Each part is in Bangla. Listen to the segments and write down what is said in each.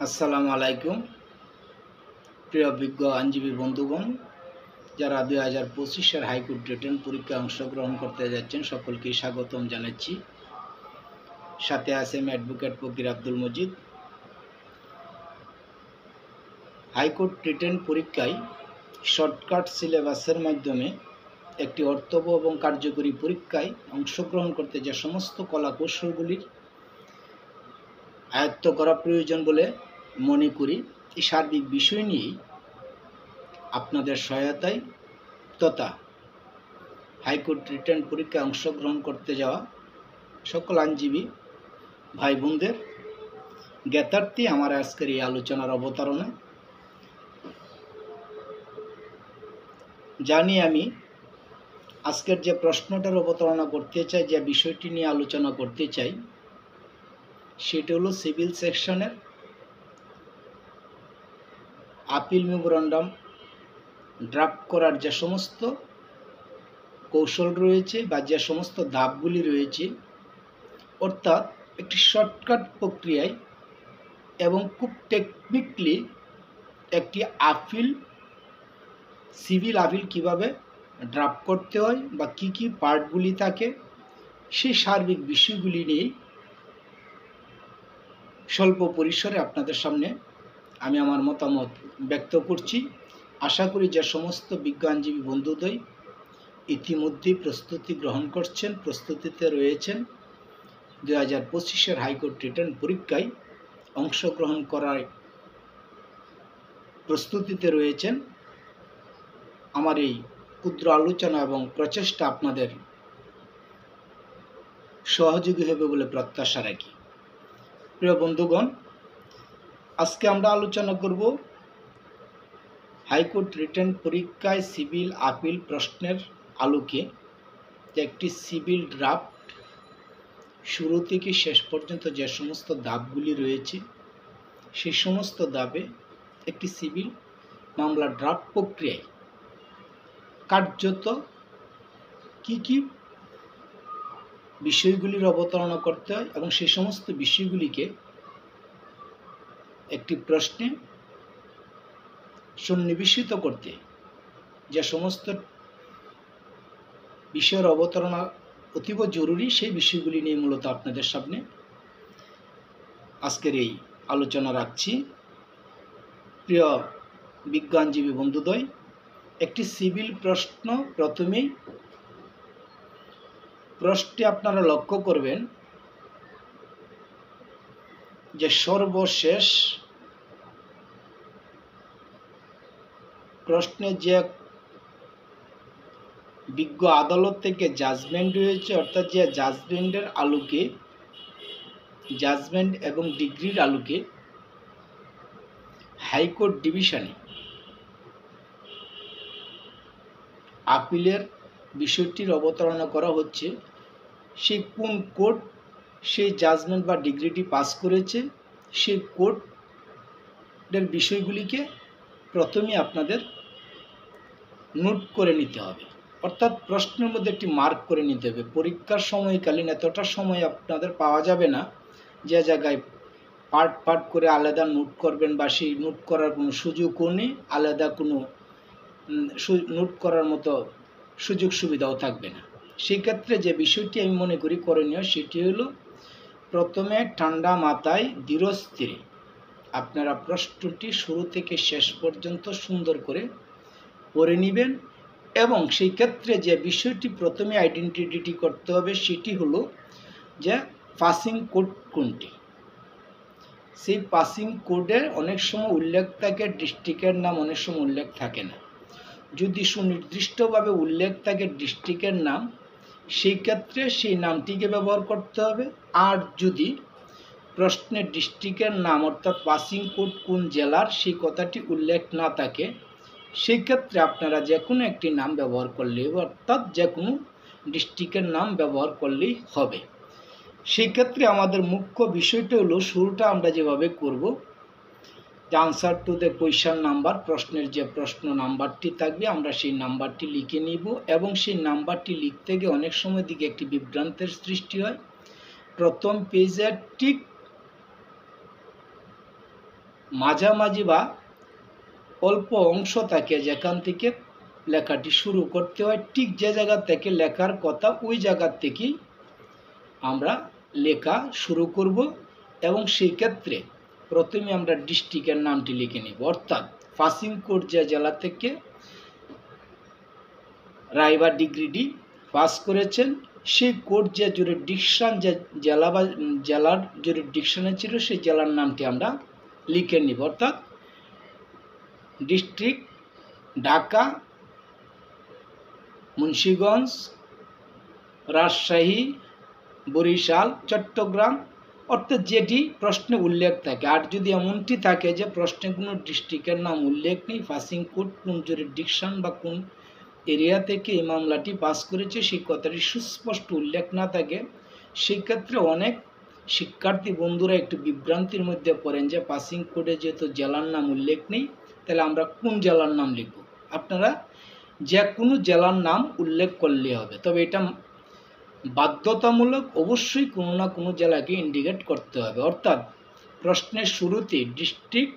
আসসালামু আলাইকুম প্রিয় বিজ্ঞ আইনজীবী বন্ধুগণ, যারা 2025-এর হাইকোর্ট রিটেন পরীক্ষায় অংশগ্রহণ করতে যাচ্ছেন সকলকে স্বাগতম জানাচ্ছি। সাথে আছেন অ্যাডভোকেট ফকির আব্দুল মজিদ। হাইকোর্ট রিটেন পরীক্ষায় শর্টকাট সিলেবাসের মাধ্যমে একটি অর্থবহ এবং কার্যকরী পরীক্ষায় অংশগ্রহণ করতে যে সমস্ত কলা কৌশলগুলির আয়ত্ত করা প্রয়োজন বলে মনে করি, এই সার্বিক বিষয় নিয়েই আপনাদের সহায়তায় তথা হাইকোর্ট রিটেন পরীক্ষায় অংশগ্রহণ করতে যাওয়া সকল আইনজীবী ভাই বোনদের জ্ঞাতার্থে আমার আজকের এই আলোচনার অবতারণা। জানি আমি আজকের যে প্রশ্নটার অবতারণা করতে চাই, যে বিষয়টি নিয়ে আলোচনা করতে চাই, সেটা হলো সিভিল সেকশনের আপিল মেমোরান্ডাম ড্রাফট করার যে সমস্ত কৌশল রয়েছে বা যে সমস্ত ধাপগুলি রয়েছে, অর্থাৎ একটি শর্টকাট প্রক্রিয়ায় এবং খুব টেকনিক্যালি একটি সিভিল আপিল কিভাবে ড্রাফট করতে হয় বা কি কি পার্টগুলি থাকে, সেই সার্বিক বিষয়গুলি নিয়ে স্বল্প পরিসরে আপনাদের সামনে আমি আমার মতামত ব্যক্ত করছি। আশা করি যে সমস্ত বিজ্ঞ আইনজীবী বন্ধুদ্বয় ইতিমধ্যেই প্রস্তুতি গ্রহণ করছেন, প্রস্তুতিতে রয়েছেন, 2025-এর হাইকোর্ট রিটেন পরীক্ষায় অংশগ্রহণ করার প্রস্তুতিতে রয়েছেন, আমার এই ক্ষুদ্র আলোচনা এবং প্রচেষ্টা আপনাদের সহযোগী হবে বলে প্রত্যাশা রাখি। প্রিয় বন্ধুগণ, আজকে আমরা আলোচনা করব হাইকোর্ট রিটেন পরীক্ষায় সিভিল আপিল প্রশ্নের আলোকে যে একটি সিভিল ড্রাফট শুরু থেকে শেষ পর্যন্ত যে সমস্ত ধাপগুলি রয়েছে, সেই সমস্ত ধাপে একটি সিভিল মামলা ড্রাফট প্রক্রিয়ায় কার্যত কি কি বিষয়গুলির অবতারণা করতে হয় এবং সেই সমস্ত বিষয়গুলিকে একটি প্রশ্নে সন্নিবেশিত করতে যে সমস্ত বিষয়ের অবতারণা অতীব জরুরি, সেই বিষয়গুলি নিয়ে মূলত আপনাদের সামনে আজকের এই আলোচনা রাখছি। প্রিয় বিজ্ঞ আইনজীবী বন্ধুদ্বয়, একটি সিভিল প্রশ্ন প্রথমেই প্রশ্নে আপনারা লক্ষ্য করবেন যে সর্বশেষ প্রশ্নে যে বিজ্ঞ আদালত থেকে জাজমেন্ট রয়েছে, অর্থাৎ যে জাজমেন্টের আলোকে, জাজমেন্ট এবং ডিগ্রির আলোকে হাইকোর্ট ডিভিশনে আপিলের বিষয়টির অবতারণা করা হচ্ছে, সেই কোন কোর্ট সেই জাজমেন্ট বা ডিগ্রিটি পাস করেছে, সেই কোর্টের বিষয়গুলিকে প্রথমে আপনাদের নোট করে নিতে হবে, অর্থাৎ প্রশ্নের মধ্যে একটি মার্ক করে নিতে হবে। পরীক্ষার সময়কালীন এতটা সময় আপনাদের পাওয়া যাবে না যে জায়গায় পার্ট করে আলাদা নোট করবেন, বা সেই নোট করার কোনো সুযোগও নেই, আলাদা কোনো নোট করার মতো সুযোগ সুবিধাও থাকবে না। সেই ক্ষেত্রে যে বিষয়টি আমি মনে করি করণীয়, সেটি হলো প্রথমে ঠান্ডা মাথায় ধীরস্থিরে আপনারা প্রশ্নটি শুরু থেকে শেষ পর্যন্ত সুন্দর করে পড়ে নেবেন, এবং সেই ক্ষেত্রে যে বিষয়টি প্রথমে আইডেন্টিটি করতে হবে, সেটি হলো যে পাসিং কোড কোনটি। সেই পাসিং কোডের অনেক সময় উল্লেখ থাকে, ডিস্ট্রিক্টের নাম অনেক সময় উল্লেখ থাকে না। যদি সুনির্দিষ্টভাবে উল্লেখ থাকে ডিস্ট্রিক্টের নাম, সেই ক্ষেত্রে সেই নামটিকে ব্যবহার করতে হবে। আর যদি প্রশ্নের ডিস্ট্রিক্টের নাম অর্থাৎ পাসিং কোড কোন জেলার সেই কথাটি উল্লেখ না থাকে, সেই ক্ষেত্রে আপনারা যে কোনো একটি নাম ব্যবহার করলেই, অর্থাৎ যে কোনো ডিস্ট্রিক্টের নাম ব্যবহার করলেই হবে। সেই ক্ষেত্রে আমাদের মুখ্য বিষয়টা হলো, শুরুটা আমরা যেভাবে করব, যে answer to the question number, প্রশ্নের যে প্রশ্ন নাম্বারটি থাকবে আমরা সেই নাম্বারটি লিখে নিব, এবং সেই নাম্বারটি লিখতে গিয়ে অনেক সময় দিকে একটি বিভ্রান্তের সৃষ্টি হয়। প্রথম পেজের ঠিক মাঝামাঝি বা অল্প অংশ থাকে যেখান থেকে লেখাটি শুরু করতে হয়, ঠিক যে জায়গা থেকে লেখার কথা ওই জায়গা থেকেই আমরা লেখা শুরু করব। এবং সেই ক্ষেত্রে প্রথমে আমরা ডিস্ট্রিক্টের নামটি লিখে নেব, অর্থাৎ পাসিং কোড যে জেলা থেকে রায় বা ডিগ্রিটি পাস করেছেন সেই কোড যে জুরিডিকশন, যে জেলা বা জেলার জুরিডিকশনে ছিল সেই জেলার নামটি আমরা লিখে নিব, অর্থাৎ ডিস্ট্রিক্ট ঢাকা, মুন্সিগঞ্জ, রাজশাহী, বরিশাল, চট্টগ্রাম, অর্থাৎ যেটি প্রশ্নে উল্লেখ থাকে। আর যদি এমনটি থাকে যে প্রশ্নে কোনো ডিস্ট্রিক্টের নাম উল্লেখ নেই, পাসিং কোড কোন জুরিডিকশন বা কোন এরিয়া থেকে এই মামলাটি পাস করেছে সেই কথাটি সুস্পষ্ট উল্লেখ না থাকে, সেক্ষেত্রে অনেক শিক্ষার্থী বন্ধুরা একটু বিভ্রান্তির মধ্যে পড়েন যে পাসিং কোডে যেহেতু জেলার নাম উল্লেখ নেই তাহলে আমরা কোন জেলার নাম লিখব। আপনারা যে কোনো জেলার নাম উল্লেখ করলে হবে, তবে এটা বাধ্যতামূলক, অবশ্যই কোনো না কোনো জেলাকে ইন্ডিকেট করতে হবে, অর্থাৎ প্রশ্নের শুরুতে ডিস্ট্রিক্ট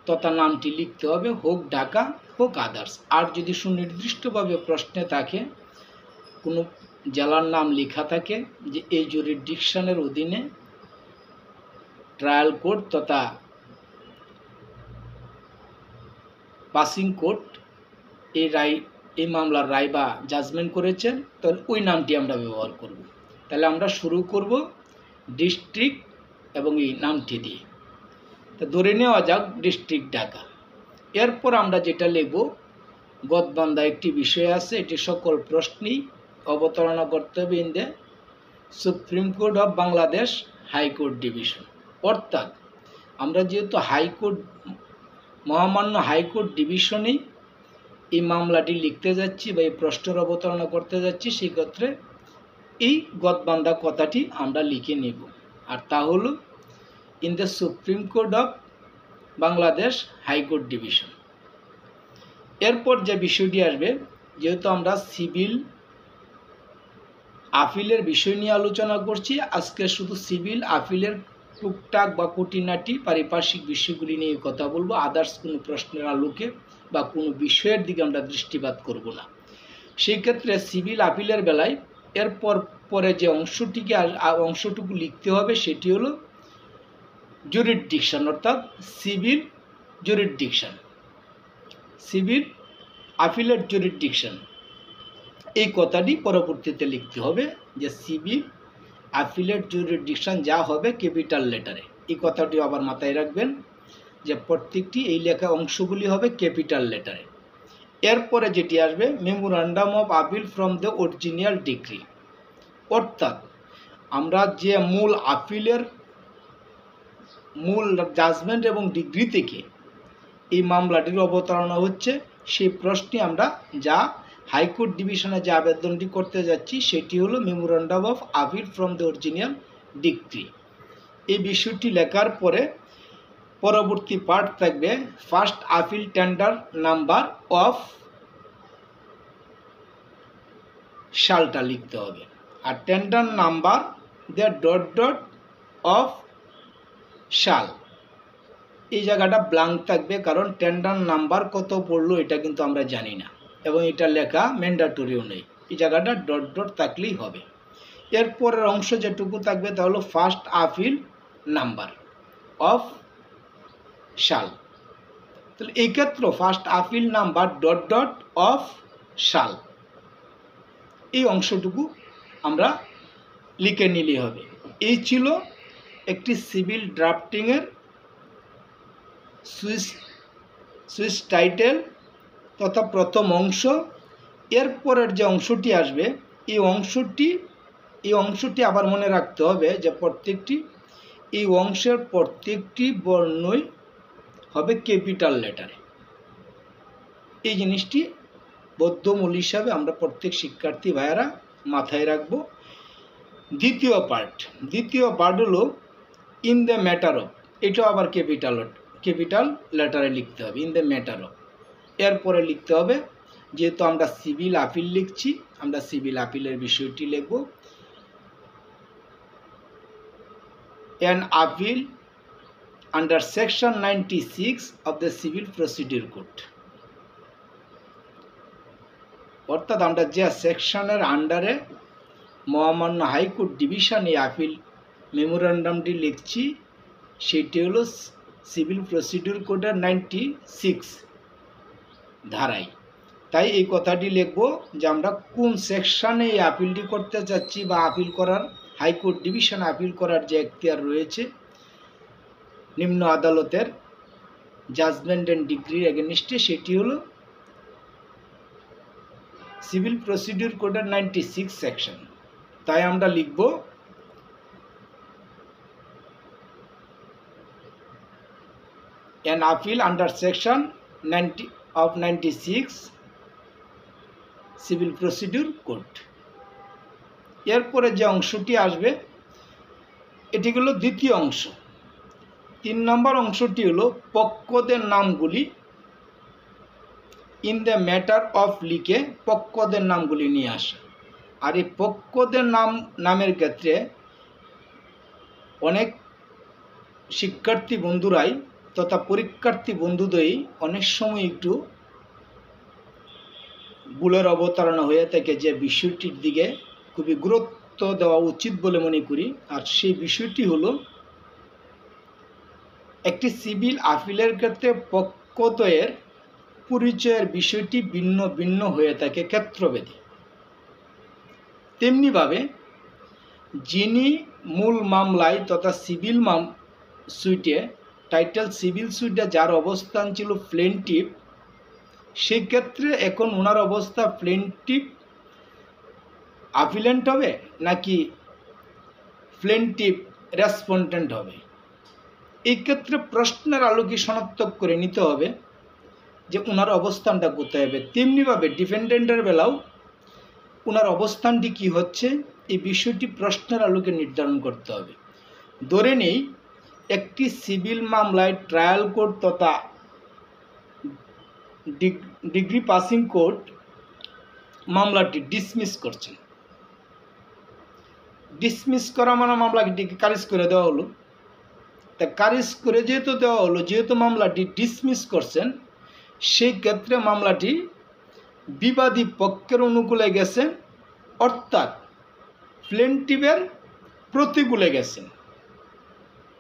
তথা নামটি লিখতে হবে, হোক ঢাকা হোক আদার্স। আর যদি সুনির্দিষ্টভাবে প্রশ্নে থাকে কোনো জেলার নাম লেখা থাকে যে এই জুরিডিকশনের অধীনে ট্রায়াল কোড তথা পাসিং কোড এই মামলার রায় বা জাজমেন্ট করেছেন, তাহলে ওই নামটি আমরা ব্যবহার করব। তাহলে আমরা শুরু করব ডিস্ট্রিক্ট এবং এই নামটি দিয়ে। তো ধরে নেওয়া যাক ডিস্ট্রিক্ট ঢাকা। এরপর আমরা যেটা লিখব, গদবান্ধা একটি বিষয় আছে, এটি সকল প্রশ্নই অবতারণা করতে হবে in the supreme court of Bangladesh high court division. অর্থাৎ আমরা যেহেতু হাইকোর্ট, মহামান্য হাইকোর্ট ডিভিশনেই এই মামলাটি লিখতে যাচ্ছি বা এই প্রশ্নের অবতারণা করতে যাচ্ছি, সেই ক্ষেত্রে এই গদবান্ধা কথাটি আমরা লিখে নেব, আর তা হলো in the supreme court of Bangladesh high court division. এরপর যে বিষয়টি আসবে, যেহেতু আমরা সিভিল আপিলের বিষয় নিয়ে আলোচনা করছি, আজকে শুধু সিভিল আপিলের টুকটাক বা খুঁটিনাটি পারিপার্শ্বিক বিষয়গুলি নিয়ে কথা বলবো। আদার্স কোনো প্রশ্নের আলোকে বা কোনো বিষয়ের দিকে আমরা দৃষ্টিপাত করব না। সেই ক্ষেত্রে সিভিল আপিলের বেলায় এরপর পরে যে অংশটুকু লিখতে হবে সেটি হলো জুরিডিকশন, অর্থাৎ সিভিল জুরিডিকশন, সিভিল আপিলের জুরিডিকশন। এই কথাটি পরবর্তীতে লিখতে হবে যে সিভিল আপিলের জুরিডিকশন যা হবে ক্যাপিটাল লেটারে। এই কথাটি আবার মাথায় রাখবেন যে প্রত্যেকটি এই লেখা অংশগুলি হবে ক্যাপিটাল লেটারে। এরপরে যেটি আসবে memorandum of appeal from the original degree, অর্থাৎ আমরা যে মূল আপিলের মূল জাজমেন্ট এবং ডিগ্রি থেকে এই মামলাটির অবতারণা হচ্ছে সেই প্রশ্নে আমরা যা হাইকোর্ট ডিভিশনে যে আবেদনটি করতে যাচ্ছি সেটি হলো memorandum of appeal from the original decree. এই বিষয়টি লেখার পরে পরবর্তী পার্ট থাকবে first appeal tender number of সালটা লিখতে হবে, আর tender number the dot dot of সাল, এই জায়গাটা ব্ল্যাঙ্ক থাকবে, কারণ টেন্ডার নাম্বার কত পড়লো এটা কিন্তু আমরা জানি না এবং এটা লেখা ম্যান্ডেটরিও নেই, এই জায়গাটা ডট ডট থাকলেই হবে। এরপরের অংশ যেটুকু থাকবে তা হলো ফার্স্ট আপিল নাম্বার অফ সাল। তাহলে এই ক্ষেত্রে first appeal number dot dot of সাল, এই অংশটুকু আমরা লিখে নিলেই হবে। এই ছিল একটি সিভিল ড্রাফটিংয়ের সুইচ টাইটেল তথা প্রথম অংশ। এরপরের যে অংশটি আসবে এই অংশটি আবার মনে রাখতে হবে যে এই অংশের প্রত্যেকটি বর্ণই হবে ক্যাপিটাল লেটারে। এই জিনিসটি বদ্ধমূল হিসাবে আমরা প্রত্যেক শিক্ষার্থী ভাইয়েরা মাথায় রাখব। দ্বিতীয় পার্ট হলো ইন দ্য ম্যাটার অফ, এটাও আবার ক্যাপিটাল লেটারে লিখতে হবে, ইন দ্য ম্যাটার অফ। এরপরে লিখতে হবে, যেহেতু আমরা সিভিল আপিল লিখছি আমরা সিভিল আপিলের বিষয়টি লিখব, an appeal under section 96 of the civil procedure code অর্থাৎ আমরা যে সেকশনের আন্ডারে মহামান্য হাইকোর্ট ডিভিশনে আপিল মেমোরান্ডামটি লিখছি সেটি হলো সিভিল প্রসিডিউর কোডের 96 ধারায়। তাই এই কথাটি লিখব যে আমরা কোন সেকশনে এই আপিলটি করতে যাচ্ছি বা আপিল করার হাইকোর্ট ডিভিশনে আপিল করার যে এখতিয়ার রয়েছে নিম্ন আদালতের জাজমেন্ট অ্যান্ড ডিগ্রির এগেনস্টে সেটি হলো সিভিল প্রসিডিউর কোডের 96 সেকশন। তাই আমরা লিখব an appeal under section 90 of 96 civil procedure code. এরপরে যে অংশটি আসবে এটি হলো দ্বিতীয় অংশ। 3 নম্বর অংশটি হলো পক্ষদের নামগুলি ইন দ্য ম্যাটার অফ লিখে পক্ষদের নামগুলি নিয়ে আসা। আর এই পক্ষদের নামের ক্ষেত্রে অনেক শিক্ষার্থী বন্ধুরাই তথা পরীক্ষার্থী বন্ধুদেরই অনেক সময় একটু ভুলের অবতারণা হয়ে থাকে, যে বিষয়টির দিকে খুবই গুরুত্ব দেওয়া উচিত বলে মনে করি। আর সেই বিষয়টি হলো একটি সিভিল আপিলের ক্ষেত্রে পক্ষদ্বয়ের পরিচয়ের বিষয়টি ভিন্ন ভিন্ন হয়ে থাকে ক্ষেত্রভেদে। তেমনিভাবে যিনি মূল মামলায় তথা সিভিল সুইটে টাইটেল সিভিল সুইটে যার অবস্থান ছিল প্লেনটিফ, সেই ক্ষেত্রে এখন ওনার অবস্থা প্লেনটিফ আপিলেন্ট হবে নাকি প্লেনটিফ রেসপন্ডেন্ট হবে, এই ক্ষেত্রে প্রশ্নের আলোকে শনাক্ত করে নিতে হবে যে ওনার অবস্থানটা কোথায় হবে। তেমনিভাবে ডিফেন্ডেন্টের বেলাও ওনার অবস্থানটি কি হচ্ছে এই বিষয়টি প্রশ্নের আলোকে নির্ধারণ করতে হবে। ধরে নেই একটি সিভিল মামলায় ট্রায়াল কোর্ট তথা ডিগ্রি পাসিং কোর্ট মামলাটি ডিসমিস করছেন। ডিসমিস করা মানে মামলাটিকে খারিজ করে দেওয়া হলো। তা খারিজ করে যেহেতু দেওয়া হলো, যেহেতু মামলাটি ডিসমিস করছেন, সেই ক্ষেত্রে মামলাটি বিবাদী পক্ষের অনুকূলে গেছে, অর্থাৎ প্লেনটিফের প্রতিকূলে গেছেন।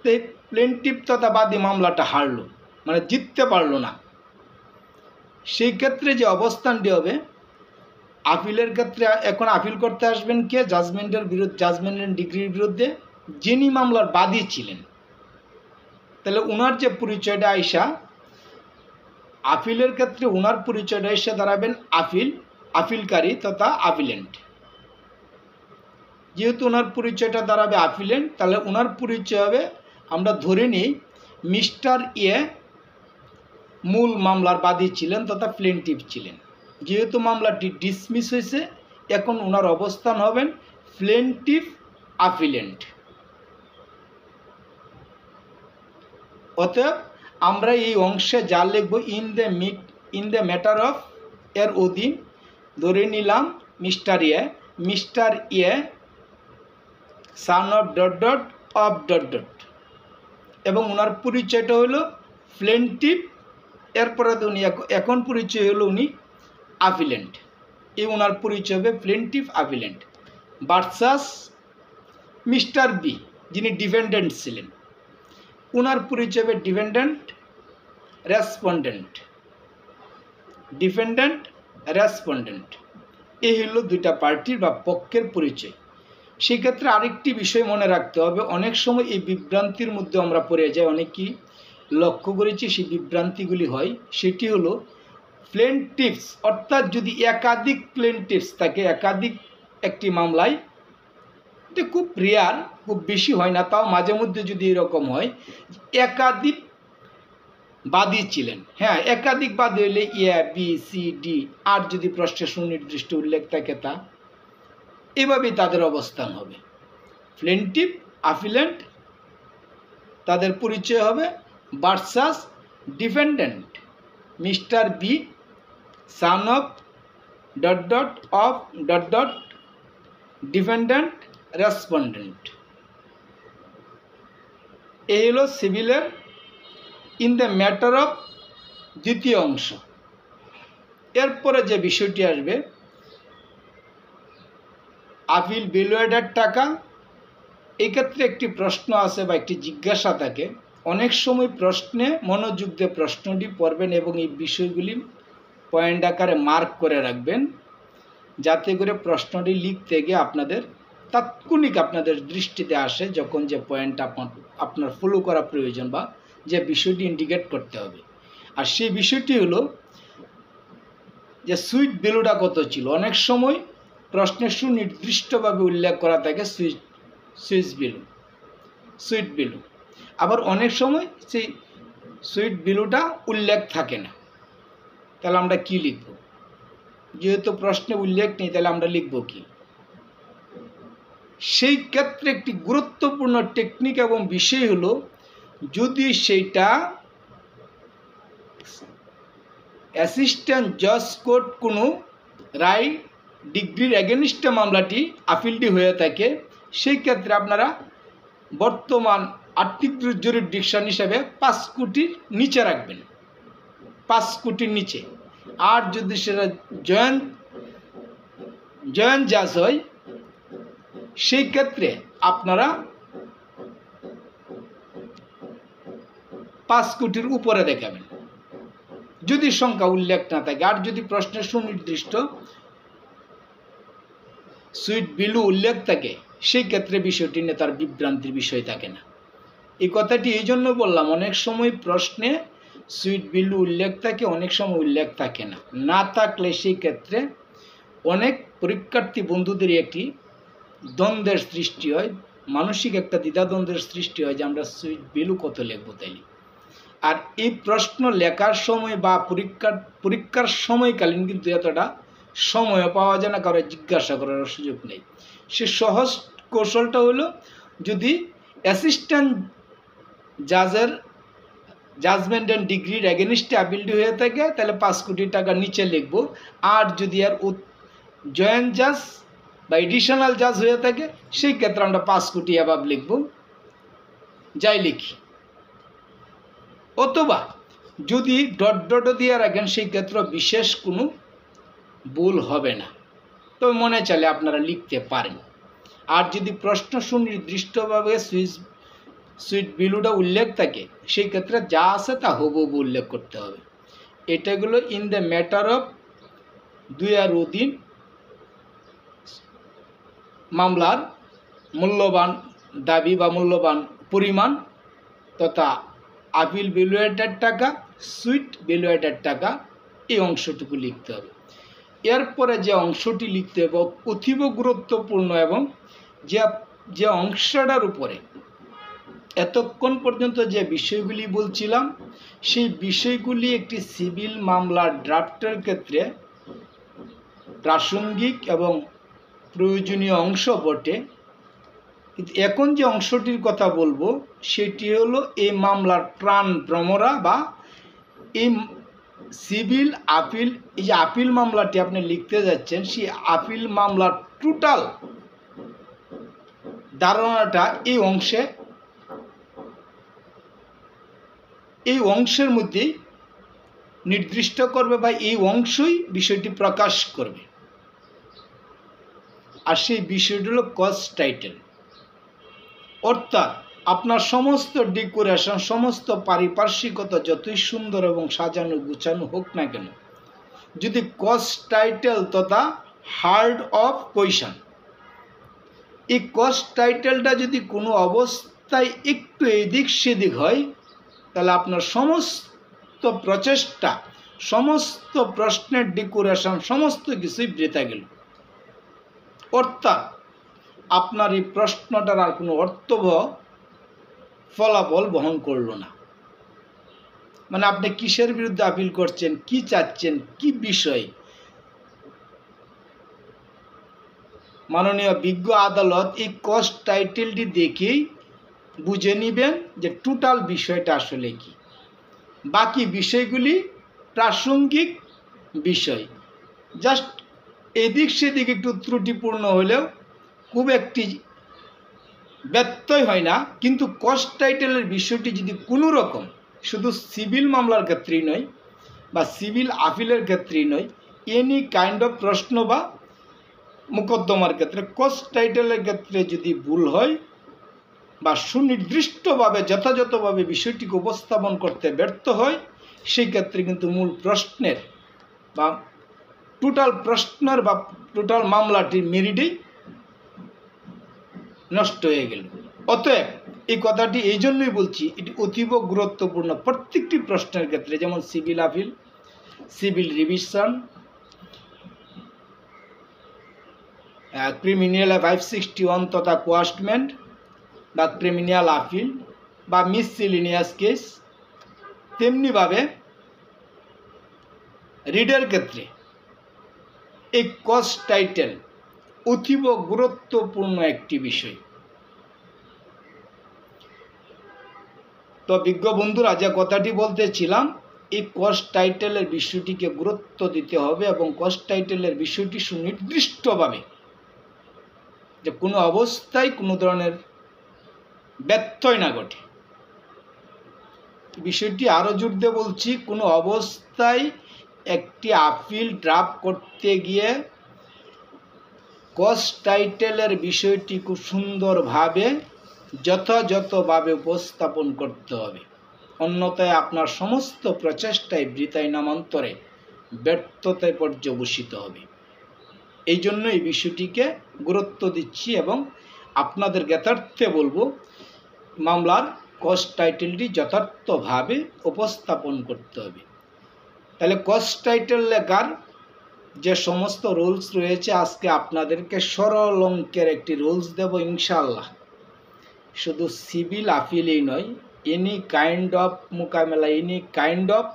এই প্লেনটিফ তথা বাদী মামলাটা হারলো, মানে জিততে পারলো না। সেই ক্ষেত্রে যে অবস্থানটি হবে আপিলের ক্ষেত্রে, এখন আপিল করতে আসবেন কে? জাজমেন্টের বিরুদ্ধে, জাজমেন্টের ডিগ্রির বিরুদ্ধে যিনি মামলার বাদী ছিলেন। তাহলে ওনার যে পরিচয়টা আইসা আপিলের ক্ষেত্রে ওনার পরিচয়টা এসে দাঁড়াবেন আপিলকারী তথা আপিলেন্ট। যেহেতু ওনার পরিচয়টা দাঁড়াবে আপিলেন্ট, তাহলে ওনার পরিচয় হবে, আমরা ধরে নিই মিস্টার এ মূল মামলার বাদী ছিলেন তথা প্লেনটিফ ছিলেন। যেহেতু মামলাটি ডিসমিস হয়েছে, এখন ওনার অবস্থান হবেন প্লেনটিফ আপিলেন্ট। অতএব আমরা এই অংশে যা লিখব ইন দ্য ম্যাটার অফ এর অধীন ধরে নিলাম mister A San of dot dot of dot dot, এবং ওনার পরিচয়টা হলো প্লেনটিফ। এরপরে তো উনি এখন পরিচয় হলো উনি আপিলেন্ট। এই ওনার পরিচয় হবে প্লেনটিফ আপিলেন্ট ভার্সাস মিস্টার বি যিনি ডিফেন্ডেন্ট ছিলেন, ওনার পরিচয় হবে ডিফেন্ডেন্ট রেসপন্ডেন্ট। এই হলো দুইটা পার্টির বা পক্ষের পরিচয়। সেক্ষেত্রে আরেকটি বিষয় মনে রাখতে হবে, অনেক সময় এই বিভ্রান্তির মধ্যে আমরা পড়ে যাই, অনেকেই লক্ষ্য করেছি সেই বিভ্রান্তিগুলি হয়। সেটি হলো প্লেনটিফস, অর্থাৎ যদি একাধিক প্লেনটিফস থাকে একাধিক একটি মামলায়, এটা খুব রেয়ার, খুব বেশি হয় না, তাও মাঝে মধ্যে যদি এরকম হয় একাধিক বাদী ছিলেন, হ্যাঁ একাধিক বাদী হলে এ বি সি ডি, আর যদি প্রশ্নে সুনির্দিষ্ট উল্লেখ থাকে তা, এভাবেই তাদের অবস্থান হবে। প্লেনটিফ আপিলেন্ট তাদের পরিচয় হবে versus defendant mister B son of dot dot of dot dot defendant respondent. এই হলো সিভিলের ইন দ্য ম্যাটার অফ দ্বিতীয় অংশ। এরপরে যে বিষয়টি আসবে, আপিল ভ্যালুয়েটেড টাকা। এক্ষেত্রে একটি প্রশ্ন আছে বা একটি জিজ্ঞাসা থাকে। অনেক সময় প্রশ্নে মনোযোগ দিয়ে প্রশ্নটি পড়বেন এবং এই বিষয়গুলি পয়েন্ট আকারে মার্ক করে রাখবেন, যাতে করে প্রশ্নটি লিখতে গিয়ে আপনাদের তাৎক্ষণিক আপনাদের দৃষ্টিতে আসে যখন যে পয়েন্ট আপনার ফলো করা প্রয়োজন বা যে বিষয়টি ইন্ডিকেট করতে হবে। আর সেই বিষয়টি হলো যে সুইট ভ্যালুটা কত ছিল। অনেক সময় প্রশ্নে সুনির্দিষ্টভাবে উল্লেখ করা থাকে সুইট ভ্যালু, আবার অনেক সময় সেই সুইট ভ্যালুটা উল্লেখ থাকে না। তাহলে আমরা কি লিখব? যেহেতু প্রশ্নে উল্লেখ নেই, তাহলে আমরা লিখব কি? সেই ক্ষেত্রে একটি গুরুত্বপূর্ণ টেকনিক এবং বিষয় হলো, যদি সেইটা অ্যাসিস্ট্যান্ট জজ কোর্ট কোনো রায় ডিগ্রির এগেনস্টে মামলাটি আপিলটি হয়ে থাকে, সেই ক্ষেত্রে আপনারা বর্তমান আর্থিক জুরিসডিকশন হিসাবে 5 কোটির নিচে রাখবেন, 5 কোটির নিচে। আর যদি সেটা জয়েন্ট জাজ হয়, সেই ক্ষেত্রে আপনারা 5 কোটির উপরে দেখাবেন, যদি সংখ্যা উল্লেখ না থাকে। আর যদি প্রশ্নের সুনির্দিষ্ট সুইট ভ্যালু উল্লেখ থাকে, সেই ক্ষেত্রে বিষয়টি নিয়ে তার বিভ্রান্তির বিষয় থাকে না। এই কথাটি এই জন্য বললাম, অনেক সময় প্রশ্নে সুইট ভ্যালু উল্লেখ থাকে, অনেক সময় উল্লেখ থাকে না। না থাকলে সেই ক্ষেত্রে অনেক পরীক্ষার্থী বন্ধুদের একটি দ্বন্দ্বের সৃষ্টি হয়, মানসিক একটা দ্বিধাদ্বন্দ্বের সৃষ্টি হয় যে আমরা সুইট ভ্যালু কত লিখবো তাইলে। আর এই প্রশ্ন লেখার সময় বা পরীক্ষার সময়কালীন কিন্তু এতটা সময় পাওয়া যায় না, কারো জিজ্ঞাসা করার সুযোগ নেই। সে সহজ কৌশলটা হলো, যদি অ্যাসিস্ট্যান্ট জাজের জাজমেন্ট অ্যান্ড ডিগ্রির এগেনস্টে আপিলটি হয়ে থাকে, তাহলে 5 কোটি টাকা নিচে লিখব। আর যদি আর জয়েন্ট জাজ বা এডিশনাল জাজ হয়ে থাকে, সেই ক্ষেত্রে আমরা 5 কোটি অ্যাবাভ লিখব, যাই লিখি। অথবা যদি ডট দিয়ে রাখেন, সেই ক্ষেত্রে বিশেষ কোনো ভুল হবে না, তবে মনে চাইলে আপনারা লিখতে পারেন। আর যদি প্রশ্ন সুনির্দিষ্টভাবে সুইট ভ্যালুটা উল্লেখ থাকে, সেই ক্ষেত্রে যা আছে তা হুবহু উল্লেখ করতে হবে। এটাগুলো ইন দ্য ম্যাটার অফ 2 এর অধীন মামলার মূল্যবান দাবি বা মূল্যবান পরিমাণ তথা আপিল ভ্যালুয়েটেড টাকা, সুইট ভ্যালুয়েটেড টাকা, এই অংশটুকু লিখতে হবে। এরপরে যে অংশটি লিখতে হবে অতীব গুরুত্বপূর্ণ, এবং যে অংশটার উপরে এতক্ষণ পর্যন্ত যে বিষয়গুলি বলছিলাম, সেই বিষয়গুলি একটি সিভিল মামলার ড্রাফটের ক্ষেত্রে প্রাসঙ্গিক এবং প্রয়োজনীয় অংশ বটে। কিন্তু এখন যে অংশটির কথা বলবো, সেটি হলো এই মামলার প্রাণ ভ্রমরা বা এই সিভিল আপিল, এই যে আপিল মামলাটি আপনি লিখতে যাচ্ছেন, সেই আপিল মামলার টোটাল ধারণাটা এই অংশের মধ্যে নির্দিষ্ট করবে বা এই অংশই বিষয়টি প্রকাশ করবে। আর সেই বিষয়টি হলো কজ টাইটেল। অর্থাৎ আপনার সমস্ত ডেকোরেশন, সমস্ত পারিপার্শ্বিকতা যতই সুন্দর এবং সাজানো গুছানো হোক না কেন, যদি কজ টাইটেল তথা হার্ড অফ কোয়েশন, এই কজ টাইটেলটা যদি কোনো অবস্থায় একটু এদিক সেদিক হয়, তাহলে আপনার সমস্ত প্রচেষ্টা, সমস্ত প্রশ্নের ডেকোরেশন, সমস্ত কিছুই বৃথা গেল। অর্থাৎ আপনার এই প্রশ্নটার আর কোনো অর্থবহ ফলাফল বহন করলো না। মানে আপনি কিসের বিরুদ্ধে আপিল করছেন, কি চাচ্ছেন, কি বিষয়, মাননীয় বিজ্ঞ আদালত এই কজ টাইটেলটি দেখেই বুঝে নেবেন যে টোটাল বিষয়টা আসলে কি। বাকি বিষয়গুলি প্রাসঙ্গিক বিষয়, জাস্ট এদিক সেদিক একটু ত্রুটিপূর্ণ হলেও খুব একটি ব্যত্যয় হয় না। কিন্তু কজ টাইটেলের বিষয়টি যদি কোনো রকম শুধু সিভিল মামলার ক্ষেত্রেই নয় বা সিভিল আপিলের ক্ষেত্রেই নয়, এনি কাইন্ড অফ প্রশ্ন বা মোকদ্দমার ক্ষেত্রে কস্ট টাইটেলের ক্ষেত্রে যদি ভুল হয় বা সুনির্দিষ্টভাবে যথাযথভাবে বিষয়টিকে উপস্থাপন করতে ব্যর্থ হয়, সেই ক্ষেত্রে কিন্তু মূল প্রশ্নের বা টোটাল প্রশ্নের বা টোটাল মামলাটির মেরিটেই নষ্ট হয়ে গেল। অতএব এই কথাটি এই জন্যই বলছি, এটি অতীব গুরুত্বপূর্ণ প্রত্যেকটি প্রশ্নের ক্ষেত্রে, যেমন civil appeal, civil revision, criminal 561 তথা কোয়াস্টমেন্ট বা ক্রিমিনাল আপিল বা মিসসেলেনিয়াস কেস, তেমনিভাবে রিডের ক্ষেত্রে এই কস্ট টাইটেল অতীব গুরুত্বপূর্ণ একটি বিষয়। তো বিজ্ঞ বন্ধুরা, যে কথাটি বলতেছিলাম, এই কস্ট টাইটেলের বিষয়টিকে গুরুত্ব দিতে হবে এবং কস্ট টাইটেলের বিষয়টি সুনির্দিষ্টভাবে, যে কোনো অবস্থায় কোনো ধরনের ব্যত্যয় না ঘটে। বিষয়টি আরও জোর দিয়ে বলছি, কোনো অবস্থায় একটি আপিল ড্রাফট করতে গিয়ে কস্ট টাইটেলের বিষয়টি খুব সুন্দরভাবে যথাযথভাবে উপস্থাপন করতে হবে, অন্যথায় আপনার সমস্ত প্রচেষ্টায় বৃথায় নামান্তরে ব্যর্থতায় পর্যবসিত হবে। এই জন্য এই বিষয়টিকে গুরুত্ব দিচ্ছি এবং আপনাদের জ্ঞাতার্থে বলবো, মামলার কস্ট টাইটেলটি যথার্থভাবে উপস্থাপন করতে হবে। তাহলে কস্ট টাইটেল লেখার যে সমস্ত রুলস রয়েছে, আজকে আপনাদেরকে সরল অঙ্কের একটি রুলস দেব ইনশাআল্লাহ। শুধু সিভিল আপিলই নয়, এনি কাইন্ড অফ মোকাবেলা, any kind of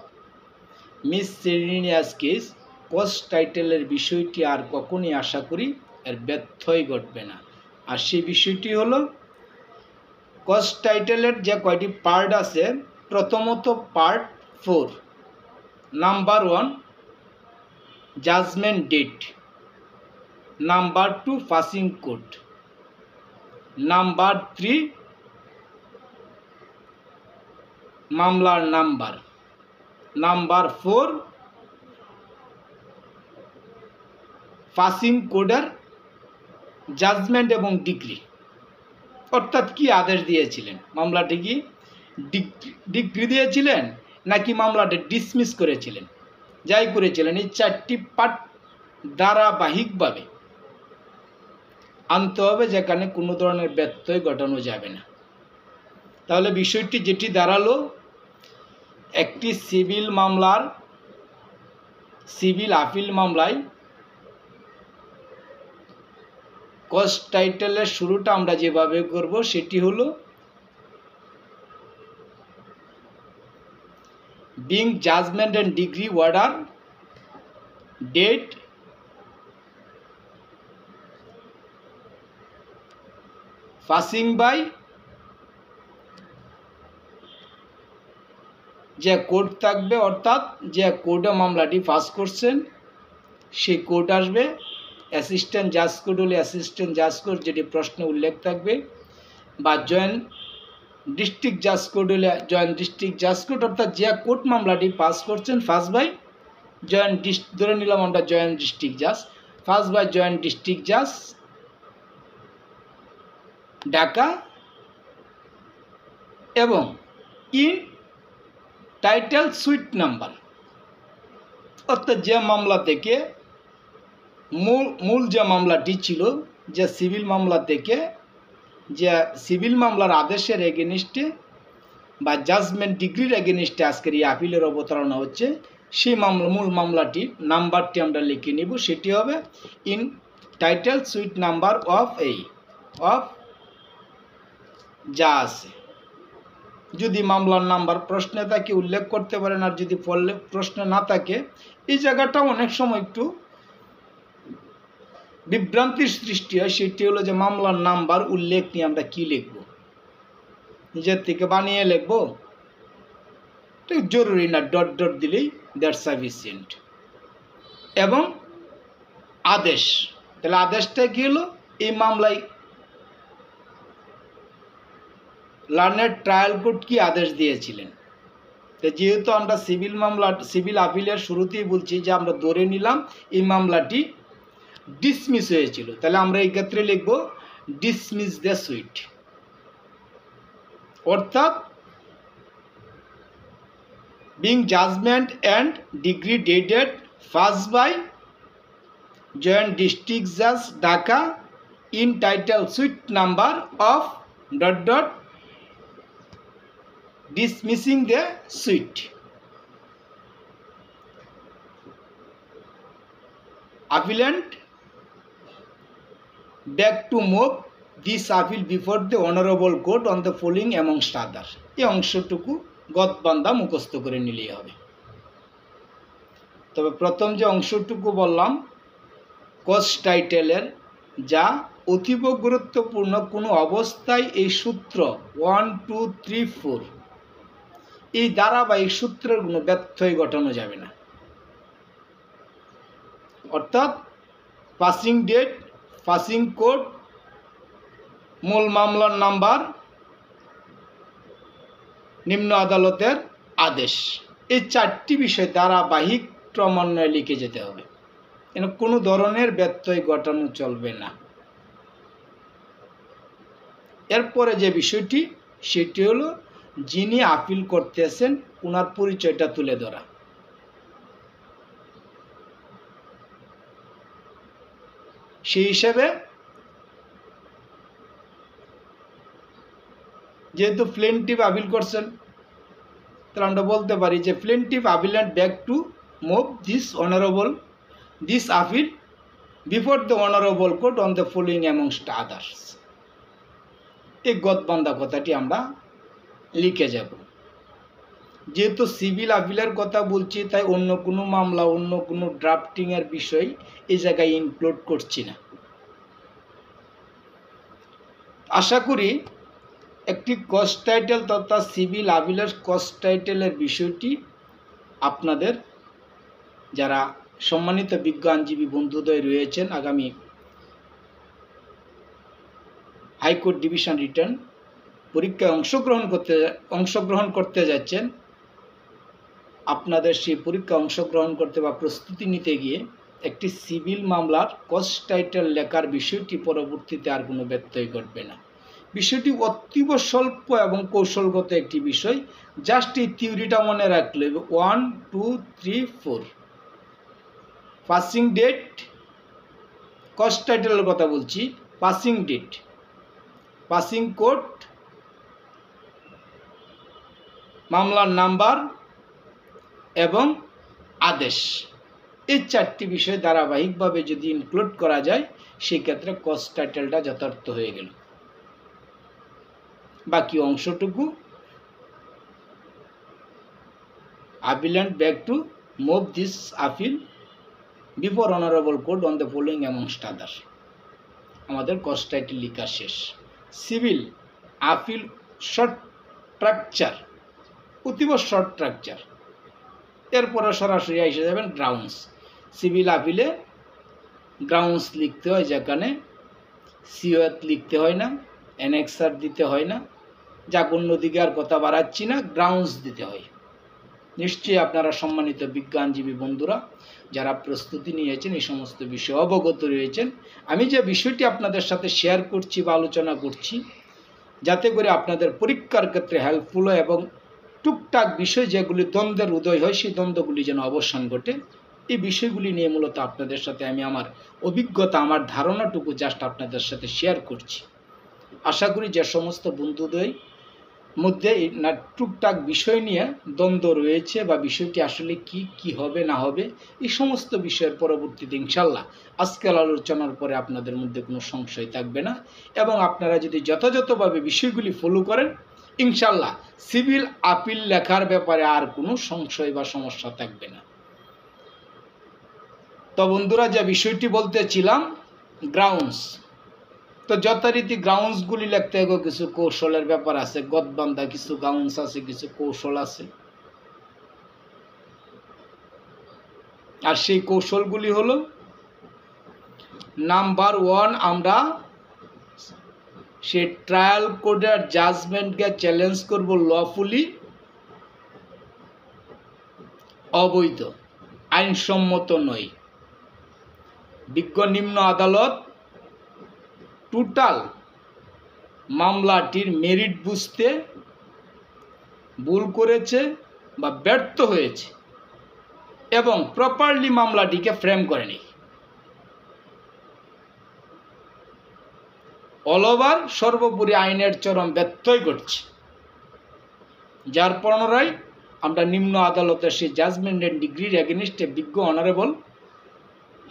miscellaneous case, cause টাইটেলের বিষয়টি আর কখনই আশা করি এর ব্যত্যয় ঘটবে না। আর সেই বিষয়টি হলো, কস্ট টাইটেলের যে কয়টি পার্ট আছে, প্রথমত part 4, number 1 judgment date, number 2 passing code, number 3 মামলার নাম্বার, নাম্বার 4 পাসিং কোডের জাজমেন্ট এবং ডিগ্রি। অর্থাৎ কি আদেশ দিয়েছিলেন, মামলাটি কি ডিগ্রি দিয়েছিলেন নাকি মামলাটি ডিসমিস করেছিলেন, যাই করেছিলেন, এই 4টি পার্ট ধারাবাহিকভাবে আনতে হবে, যেখানে কোনো ধরনের ব্যত্যয় ঘটানো যাবে না। তাহলে বিষয়টি যেটি দাঁড়ালো, একটি সিভিল মামলার, সিভিল আপিল মামলায় কস্ট টাইটেলের শুরুটা আমরা যেভাবে করব সেটি হলো, being judgment and decree order date passing by যে কোড থাকবে, অর্থাৎ যে কোডে মামলাটি পাস করছেন সেই কোড আসবে। অ্যাসিস্ট্যান্ট জাজ কোড হলে অ্যাসিস্ট্যান্ট জাজ কোড, যেটি প্রশ্নে উল্লেখ থাকবে, বা জয়েন্ট ডিস্ট্রিক্ট জাজ কোড হলে জয়েন্ট ডিস্ট্রিক্ট জাজ কোড, অর্থাৎ যে কোর্ট মামলাটি পাস করছেন ফার্স্ট বাই জয়েন্ট ধরে নিলাম আমরা জয়েন্ট ডিস্ট্রিক্ট জাজ, ফার্স্ট বাই জয়েন্ট ডিস্ট্রিক্ট জাজ ঢাকা, এবং ইন টাইটেল সুইট নাম্বার, অর্থাৎ যে মামলা থেকে মূল যে মামলাটি ছিল, যে সিভিল মামলা থেকে যে সিভিল মামলার আদেশের এগেনিস্টে বা জাজমেন্ট ডিগ্রির এগেনিস্টে আজকের এই আপিলের অবতারণা হচ্ছে, সেই মূল মামলাটির নাম্বারটি আমরা লিখে নিব। সেটি হবে in title sweet number of যা আছে। যদি মামলার নাম্বার প্রশ্নে থাকে উল্লেখ করতে পারেন, আর যদি প্রশ্নে না থাকে, এই জায়গাটা অনেক সময় একটু বিভ্রান্তির সৃষ্টি হয়। সেটি হলো যে মামলার নাম্বার উল্লেখ নিয়ে আমরা কি লিখব, নিজের থেকে বানিয়ে লিখব, জরুরি না, ডট ডট দিলেই দ্যাটস সাফিসিয়েন্ট। এবং আদেশ, তাহলে আদেশটা কি হলো, এই মামলায় লার্নেড ট্রায়াল কোর্ট কি আদেশ দিয়েছিলেন, যেহেতু আমরা সিভিল আপিলের শুরুতেই বলছি যে আমরা ধরে নিলাম এই মামলাটি ডিসমিস হয়েছিল, তাহলে আমরা এই ক্ষেত্রে লিখব ডিসমিস দ্য সুইট, অর্থাৎ being judgment and degree dated first by Joint District Judge Dhaka in title suite number of ... dismissing the suit. Appellant beg to move this appeal before the honorable court on the following amongst others. এই অংশটুকু গদবান্ধা মুখস্থ করে নিলেই হবে। তবে প্রথম যে অংশটুকু বললাম কজ টাইটেলের, যা অতীব গুরুত্বপূর্ণ, কোনো অবস্থায় এই সূত্র 1, 2, 3, 4 এই ধারাবাহিক সূত্রের কোনো ব্যত্যয় ঘটানো যাবে না। অর্থাৎ পাসিং ডেট, পাসিং কোড, মূল মামলার নাম্বার, নিম্ন আদালতের আদেশ, এই 4টি বিষয় ধারাবাহিক ক্রমান্বয়ে লিখে যেতে হবে। কোনো ধরনের ব্যত্যয় ঘটানো চলবে না। এরপরে যে বিষয়টি সেটি হলো যিনি আপিল করতেছেন ওনার পরিচয়টা তুলে ধরা। সেই হিসাবে যেহেতু প্লেনটিভ আপিল করছেন, তাহলে আমরা বলতে পারি যে plaintiff appellant beg to move this appeal before the honourable court on the following amongst others. এই গদবান্ধা কথাটি আমরা লিখে যাব। যেহেতু সিভিল আপিলের কথা বলছি, তাই অন্য কোনো মামলা, অন্য কোনো ড্রাফটিংয়ের বিষয় এই জায়গায় ইনক্লুড করছি না। আশা করি একটি কজ টাইটেল তথা সিভিল আপিলের কজ টাইটেলের বিষয়টি আপনাদের যারা সম্মানিত বিজ্ঞ আইনজীবী বন্ধুদ্বয় রয়েছেন, আগামী হাইকোর্ট ডিভিশন রিটার্ন পরীক্ষায় অংশগ্রহণ করতে যাচ্ছেন, আপনাদের সেই পরীক্ষা অংশগ্রহণ করতে বা প্রস্তুতি নিতে গিয়ে একটি সিভিল মামলার কজ টাইটেল লেখার বিষয়টি পরবর্তীতে আর কোনো ব্যত্যয় ঘটবে না। বিষয়টি অতীব স্বল্প এবং কৌশলগত একটি বিষয়। জাস্ট এই থিওরিটা মনে রাখলে 1, 2, 3, 4 পাসিং ডেট, কজ টাইটেলের কথা বলছি, পাসিং ডেট, পাসিং কোড, মামলার নাম্বার এবং আদেশ, এই 4টি বিষয় ধারাবাহিকভাবে যদি ইনক্লুড করা যায় সেক্ষেত্রে কজ টাইটেলটা যথার্থ হয়ে গেল। বাকি অংশটুকু অ্যাপিল্যান্ট beg to move this appeal before honourable court on the following amongst others, আমাদের কজ টাইটেল লেখা শেষ। সিভিল আপিল শর্ট স্ট্রাকচার, অতীব শর্ট স্ট্রাকচার। এরপরে সরাসরি এসে যাবেন গ্রাউন্ডস। সিভিল আপিলে গ্রাউন্ডস লিখতে হয়, যেখানে সিওএত লিখতে হয় না, অ্যানেক্সার দিতে হয় না, যাক অন্যদিকে আর কথা বাড়াচ্ছি না, গ্রাউন্ডস দিতে হয়। নিশ্চয়ই আপনারা সম্মানিত বিজ্ঞ আইনজীবী বন্ধুরা যারা প্রস্তুতি নিয়েছেন এই সমস্ত বিষয়ে অবগত রয়েছেন। আমি যে বিষয়টি আপনাদের সাথে শেয়ার করছি বা আলোচনা করছি, যাতে করে আপনাদের পরীক্ষার ক্ষেত্রে হেল্পফুল হয় এবং টুকটাক বিষয় যেগুলি দ্বন্দ্বের উদয় হয় সেই দ্বন্দ্বগুলি যেন অবসান ঘটে, এই বিষয়গুলি নিয়ে মূলত আপনাদের সাথে আমি আমার অভিজ্ঞতা, আমার ধারণাটুকু জাস্ট আপনাদের সাথে শেয়ার করছি। আশা করি যে সমস্ত বন্ধুদের মধ্যে না টুকটাক বিষয় নিয়ে দ্বন্দ্ব রয়েছে বা বিষয়টি আসলে কি হবে না হবে, এই সমস্ত বিষয়ের পরবর্তীতে ইনশাল্লাহ আজকের আলোচনার পরে আপনাদের মধ্যে কোনো সংশয় থাকবে না এবং আপনারা যদি যথাযথভাবে বিষয়গুলি ফলো করেন ইনশাল্লাহ সিভিল আপিল লেখার ব্যাপারে আর কোনো সংশয় বা সমস্যা থাকবে না। তো বন্ধুরা, যে বিষয়টি বলতেছিলাম গ্রাউন্ডস, তো যথারীতি গ্রাউন্ডসগুলি লিখতে হবে, কিছু কৌশলের ব্যাপার আছে, গদবান্ধা কিছু গ্রাউন্ডস আছে, কিছু কৌশল আছে। আর সেই কৌশলগুলি হলো, নাম্বার 1, আমরা সেই ট্রায়াল কোর্টের জাজমেন্টকে চ্যালেঞ্জ করব লফুলি অবৈধ, আইনসম্মত নয়। বিজ্ঞ নিম্ন আদালত টোটাল মামলাটির মেরিট বুঝতে ভুল করেছে বা ব্যর্থ হয়েছে এবং প্রপারলি মামলাটিকে ফ্রেম করেনি। অল ওভার সর্বোপরি আইনের চরম ব্যত্যয় ঘটছে, যার পুনরায় আমরা নিম্ন আদালতের সেই জাজমেন্ট অ্যান্ড ডিগ্রির এগেনিস্টে বিজ্ঞ অনারেবল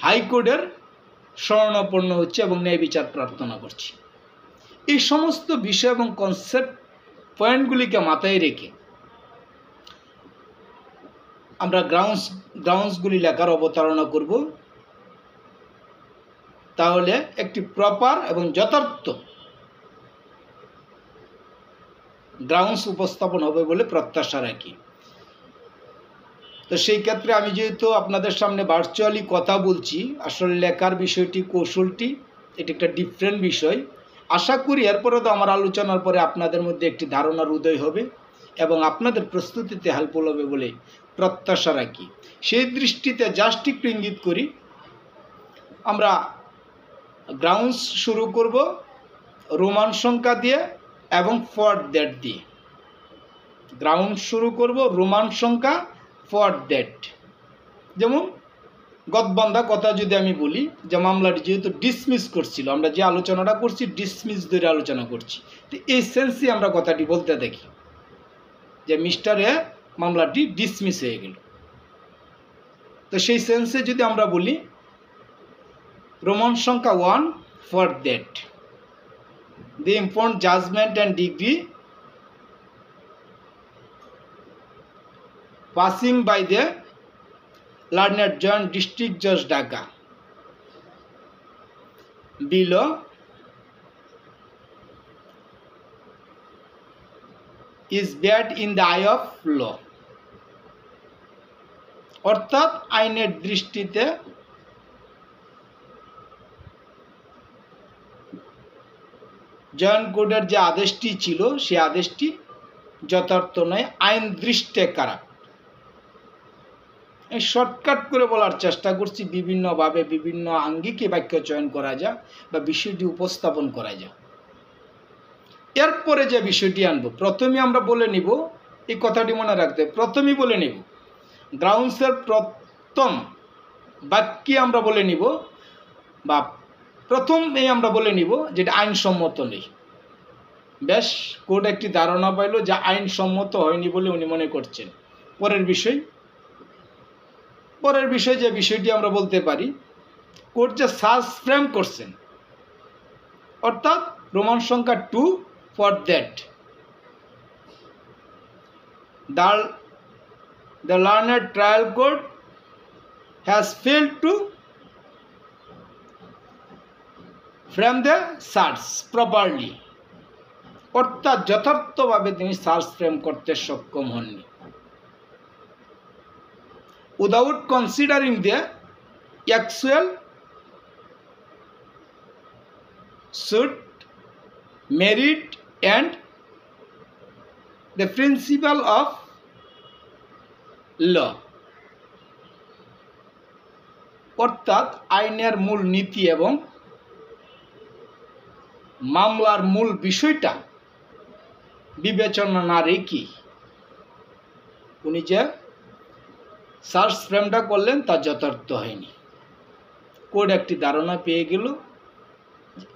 হাইকোর্টের শরণাপন্ন হচ্ছে এবং ন্যায় বিচার প্রার্থনা করছি। এই সমস্ত বিষয় এবং কনসেপ্ট পয়েন্টগুলিকে মাথায় রেখে আমরা গ্রাউন্ডসগুলি লেখার অবতারণা করব, তাহলে একটি প্রপার এবং যথার্থ গ্রাউন্ডস উপস্থাপন হবে বলে প্রত্যাশা রাখি। তো সেই ক্ষেত্রে আমি যেহেতু আপনাদের সামনে ভার্চুয়ালি কথা বলছি, আসলে লেখার বিষয়টি, কৌশলটি এটি একটা ডিফারেন্ট বিষয়। আশা করি এরপরে তো আমার আলোচনার পরে আপনাদের মধ্যে একটি ধারণার উদয় হবে এবং আপনাদের প্রস্তুতিতে হেল্পফুল হবে বলে প্রত্যাশা রাখি। সেই দৃষ্টিতে জাস্ট একটু ইঙ্গিত করি, আমরা গ্রাউন্ডস শুরু করব রোমান সংখ্যা দিয়ে এবং ফর দ্যাট দিয়ে। গ্রাউন্ড শুরু করব রোমান সংখ্যা ফর দ্যাট। যেমন গদবান্ধা কথা যদি আমি বলি, যে মামলাটি যেহেতু ডিসমিস করছিল, আমরা যে আলোচনাটা করছি ডিসমিস ধরে আলোচনা করছি, তো এই সেন্সে আমরা কথাটি বলতে দেখি যে মিস্টার এ মামলাটি ডিসমিস হয়ে গেল। তো সেই সেন্সে যদি আমরা বলি রোমান সংখ্যা 1 for that the informed judgment and degree passing by the learned Joint District Judge Dhaka below is bad in the eye of law। অর্থাৎ আইনের দৃষ্টিতে জয়েন্ট কোর্টের যে আদেশটি ছিল সেই আদেশটি যথার্থ নয়, আইন দৃষ্টে খারাপ। এই শর্টকাট করে বলার চেষ্টা করছি, বিভিন্নভাবে বিভিন্ন আঙ্গিকে বাক্য চয়ন করা যায় বা বিষয়টি উপস্থাপন করা যায়। এরপরে যে বিষয়টি আনবো, প্রথমে আমরা বলে নিব, এই কথাটি মনে রাখতে প্রথমেই বলে নিব গ্রাউন্ডসের প্রথম বাক্যে আমরা বলে নিব বা প্রথমেই আমরা বলে নিব যেটা আইনসম্মত নেই। বেশ, কোর্ট একটি ধারণা পাইল যে আইনসম্মত হয়নি বলে উনি মনে করছেন। পরের বিষয় যে বিষয়টি আমরা বলতে পারি, কোর্ট যে সার্চ ফ্রেম করছেন, অর্থাৎ রোমান সংখ্যা 2 for that the learned trial court has failed to frame the search properly। অর্থাৎ যথার্থভাবে তিনি সার্চ ফ্রেম করতে সক্ষম হননি। Without considering the actual suit merit and the principle of law. অর্থাৎ আইনের মূল নীতি এবং মামলার মূল বিষয়টা বিবেচনা না রেখে উনি যে সার্চ ফ্রেমটা করলেন তা যথার্থ হয়নি। কোর্ট একটি ধারণা পেয়ে গেল,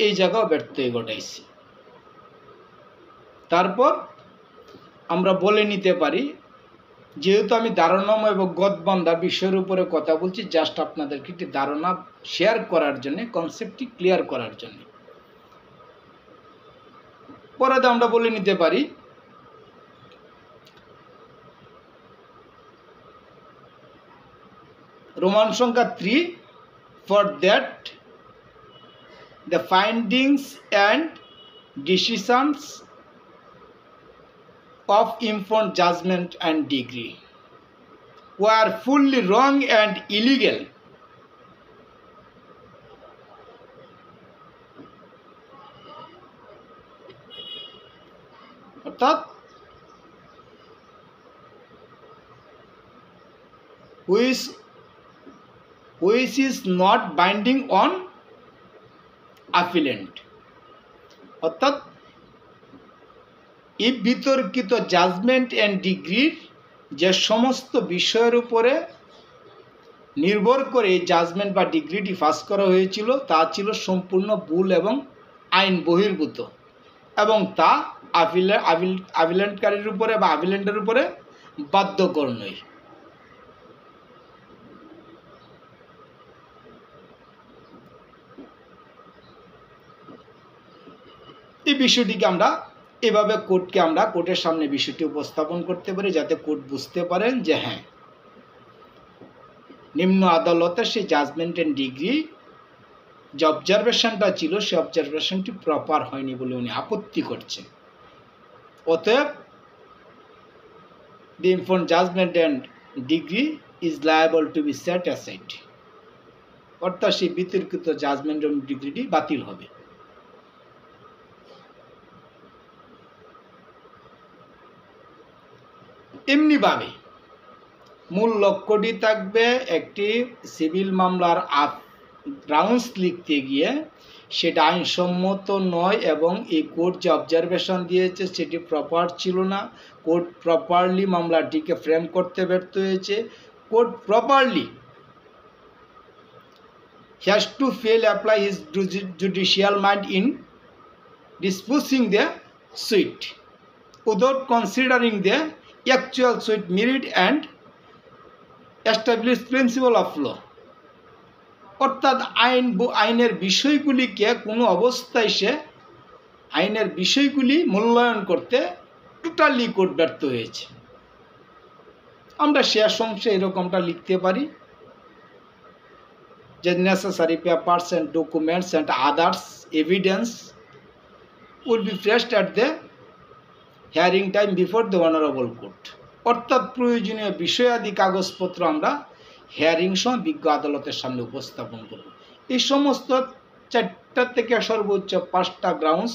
এই জায়গাও ব্যর্থই ঘটাইছে। তারপর আমরা বলে নিতে পারি, যেহেতু আমি ধারণাময় এবং গদবান্ধা বিষয়ের উপরে কথা বলছি, জাস্ট আপনাদেরকে একটি ধারণা শেয়ার করার জন্য, কনসেপ্টটি ক্লিয়ার করার জন্য। পরে আমরা বলে নিতে পারি রোমান সংখ্যা 3 for that the findings and decisions of informed judgment and degree were fully wrong and illegal। অর্থাৎ which is not binding on appellant। অর্থাৎ এই বিতর্কিত জাজমেন্ট অ্যান্ড ডিগ্রির যে সমস্ত বিষয়ের উপরে নির্ভর করে এই জাজমেন্ট বা ডিগ্রিটি পাস করা হয়েছিল তা ছিল সম্পূর্ণ ভুল এবং আইন বহির্ভূত, এবং তা আপিলেন্টকারীর উপরে বা আপিলেন্টের উপরে বাধ্যকর নয়। এই বিষয়টিকে আমরা এভাবে কোর্টের সামনে বিষয়টি উপস্থাপন করতে পারি, যাতে কোর্ট বুঝতে পারেন যে হ্যাঁ, নিম্ন আদালতের সেই জাজমেন্ট অ্যান্ড ডিগ্রি যে অবজারভেশনটা ছিল সেই অবজারভেশনটি প্রপার হয়নি বলে উনি আপত্তি করছেন। অতএব the informed judgment and degree is liable to be set aside। অর্থাৎ সেই বিতর্কিত জাজমেন্ট এবং ডিগ্রিটি বাতিল হবে। এমনিভাবে মূল লক্ষ্যটি থাকবে একটি সিভিল মামলার গ্রাউন্ডস লিখতে গিয়ে সেটা আইনসম্মত নয় এবং এই কোর্ট যে অবজারভেশন দিয়েছে সেটি প্রপার ছিল না। কোর্ট প্রপারলি মামলাটিকে ফ্রেম করতে ব্যর্থ হয়েছে। Court properly has to fail apply his judicial mind in disposing the suit without considering the actual suit merit and established principle of law। অর্থাৎ আইনের বিষয়গুলিকে কোনো অবস্থায় সে আইনের বিষয়গুলি মূল্যায়ন করতে টোটালি কোর্ট ব্যর্থ হয়েছে। আমরা শেষ অংশে এরকমটা লিখতে পারি যে necessary papers and documents and others evidence will be placed at the hearing time before the honorable court। অর্থাৎ প্রয়োজনীয় বিষয়াদি কাগজপত্র আমরা হিয়ারিং সময় বিজ্ঞ আদালতের সামনে উপস্থাপন করব। এই সমস্ত 4টা থেকে সর্বোচ্চ 5টা গ্রাউন্ডস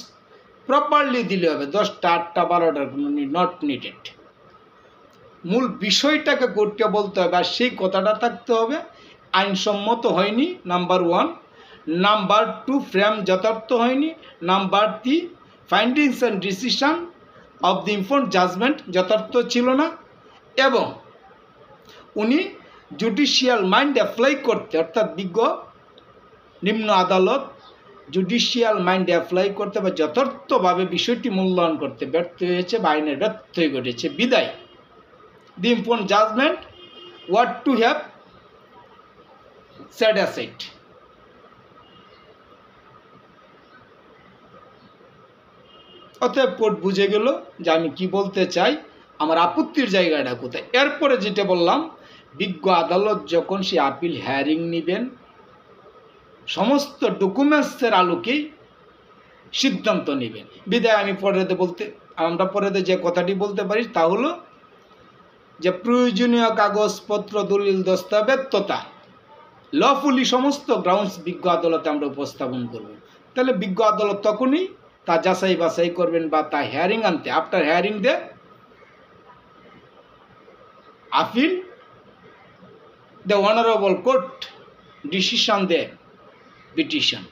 প্রপারলি দিলে হবে। 10টা 8টা 12টার কোনো নট নিডেড। মূল বিষয়টাকে কোর্টকে বলতে হবে আর সেই কথাটা থাকতে হবে আইনসম্মত হয়নি, নাম্বার 1। নাম্বার 2, ফ্রেম যথার্থ হয়নি। Number 3, findings and decision of the informed judgment যথার্থ ছিল না, এবং উনি জুডিশিয়াল মাইন্ড অ্যাপ্লাই করতে, অর্থাৎ বিজ্ঞ নিম্ন আদালত জুডিশিয়াল মাইন্ড অ্যাপ্লাই করতে বা যথার্থভাবে বিষয়টি মূল্যায়ন করতে ব্যর্থ হয়েছে বা আইনের ব্যত্যয় ঘটেছে। বিদায় the informed judgment ought to have set aside. অতএব কোর্ট বুঝে গেল যে আমি কি বলতে চাই, আমার আপত্তির জায়গাটা কোথায়। এরপরে যেটা বললাম, বিজ্ঞ আদালত যখন সে আপিল হিয়ারিং নেবেন সমস্ত ডকুমেন্টসের আলোকেই সিদ্ধান্ত নেবেন। বিদায় আমরা পরেতে যে কথাটি বলতে পারি তা হলো যে প্রয়োজনীয় কাগজপত্র দলিল দস্তাবেজ তথা লফুলি সমস্ত গ্রাউন্ডস বিজ্ঞ আদালতে আমরা উপস্থাপন করব। তাহলে বিজ্ঞ আদালত তখনই তা যাচাই বাছাই করবেন বা তা হিয়ারিং আনতে after hearing the appeal the honourable court decision the petition.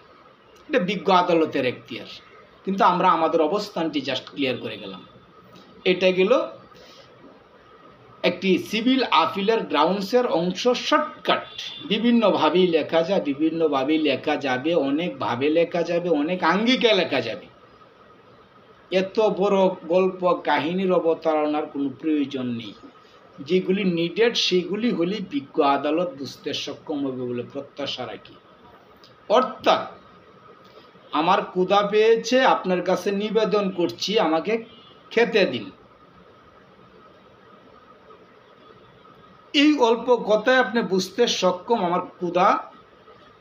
এটা বিজ্ঞ আদালতের এখতিয়ার, কিন্তু আমরা আমাদের অবস্থানটি জাস্ট ক্লিয়ার করে গেলাম। এটা গেল একটি সিভিল আপিলের গ্রাউন্ডসের অংশ শর্টকাট। বিভিন্নভাবেই লেখা যায়, বিভিন্নভাবেই লেখা যাবে, অনেকভাবে লেখা যাবে, অনেক আঙ্গিকে লেখা যাবে। এত বড় গল্প কাহিনীর অবতারণার কোনো প্রয়োজন নেই। যেগুলি নিডেড সেগুলি হলেই বিজ্ঞ আদালত বুঝতে সক্ষম হবে বলে প্রত্যাশা রাখি। অর্থাৎ আমার ক্ষুধা পেয়েছে, আপনার কাছে নিবেদন করছি আমাকে খেতে দিন। এই অল্প কথায় আপনি বুঝতে সক্ষম আমার ক্ষুধা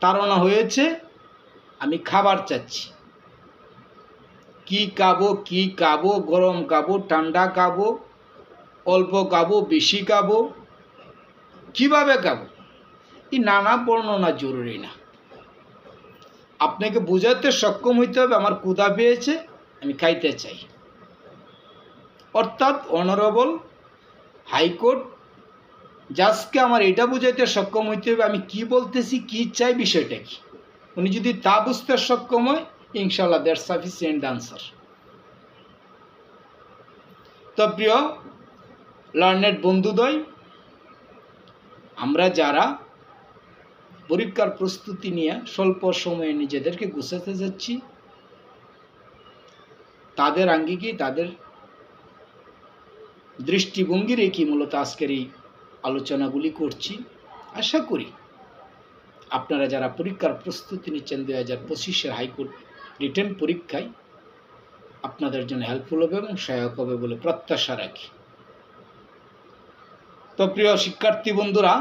তাড়না হয়েছে, আমি খাবার চাচ্ছি। কি খাবো, গরম খাবো, ঠান্ডা খাবো, অল্প খাবো, বেশি খাবো, কিভাবে খাবো, এই নানা বর্ণনা জরুরি না। আপনাকে বোঝাতে সক্ষম হইতে হবে আমার ক্ষুধা পেয়েছে, আমি খাইতে চাই। অর্থাৎ অনারেবল হাইকোর্ট জাজকে আমার এটা বুঝাইতে সক্ষম হইতে হবে আমি কি বলতেছি, কি চাই, বিষয়টা কি। উনি যদি তা বুঝতে সক্ষম হয়, ইনশাআল্লাহ দ্যাটস সাফিসিয়েন্ট আনসার। তো প্রিয় লার্নেড বন্ধুদ্বয়, আমরা যারা পরীক্ষার প্রস্তুতি নিয়ে স্বল্প সময়ে নিজেদেরকে গুছাতে যাচ্ছি, তাদের আঙ্গিকে, তাদের দৃষ্টিভঙ্গি রেখে মূলত আজকের এই আলোচনাগুলি করছি। আশা করি আপনারা যারা পরীক্ষার প্রস্তুতি নিচ্ছেন 2025-এর হাইকোর্ট রিটেন পরীক্ষায়, আপনাদের জন্য হেল্পফুল হবে এবং সহায়ক হবে বলে প্রত্যাশা রাখি। তো প্রিয় শিক্ষার্থী বন্ধুরা,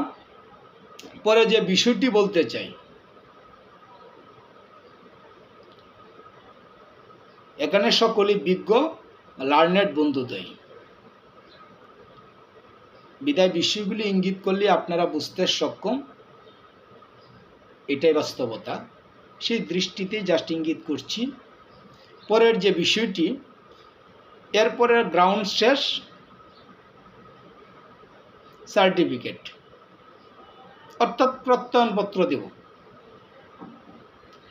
পরে যে বিষয়টি বলতে চাই, এখানে সকলেই বিজ্ঞ লার্নেড বন্ধুদ্বয়, বিদায় বিষয়গুলি ইঙ্গিত করলে আপনারা বুঝতে সক্ষম, এটাই বাস্তবতা। সেই দৃষ্টিতে জাস্ট ইঙ্গিত করছি। পরের যে বিষয়টি, এরপরের গ্রাউন্ড শেষ, সার্টিফিকেট অর্থাৎ প্রত্যয়নপত্র দেব।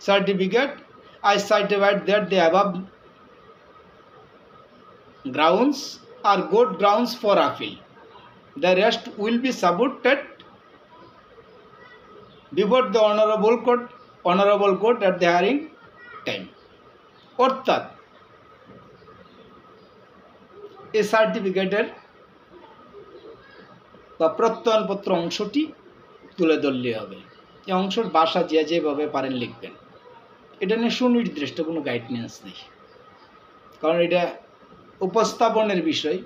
Certificate, I certify that the above grounds are good grounds for appeal. The rest will be submitted before the honorable court at the hearing time. অর্থাৎ এই সার্টিফিকেটের বা প্রত্যয়নপত্র অংশটি তুলে ধরলে হবে। এই অংশের ভাষা যেভাবে পারেন লিখবেন। এটা নিয়ে সুনির্দিষ্ট কোনো গাইডলাইন্স নেই, কারণ এটা উপস্থাপনের বিষয়।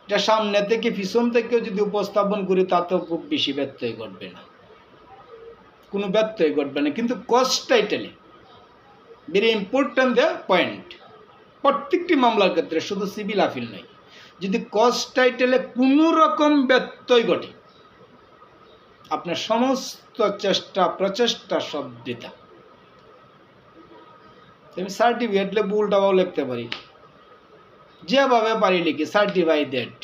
এটা সামনে থেকে পিছন থেকেও যদি উপস্থাপন করি তাতেও খুব বেশি ব্যত্যয় ঘটবে না, কোনো ব্যত্যয় ঘটবে না। কিন্তু কজ টাইটেলে ভেরি ইম্পর্ট্যান্ট দ্য পয়েন্ট, প্রত্যেকটি মামলার ক্ষেত্রে, শুধু সিভিল আপিল নয়, যদি কজ টাইটেলে কোনো রকম ব্যত্যয় ঘটে, আপনার সমস্ত প্রচেষ্টা সব বৃথা। আমি সার্টিফিকেট লিখবো, উল্টাও লিখতে পারি, যেভাবে পারি লিখি certify that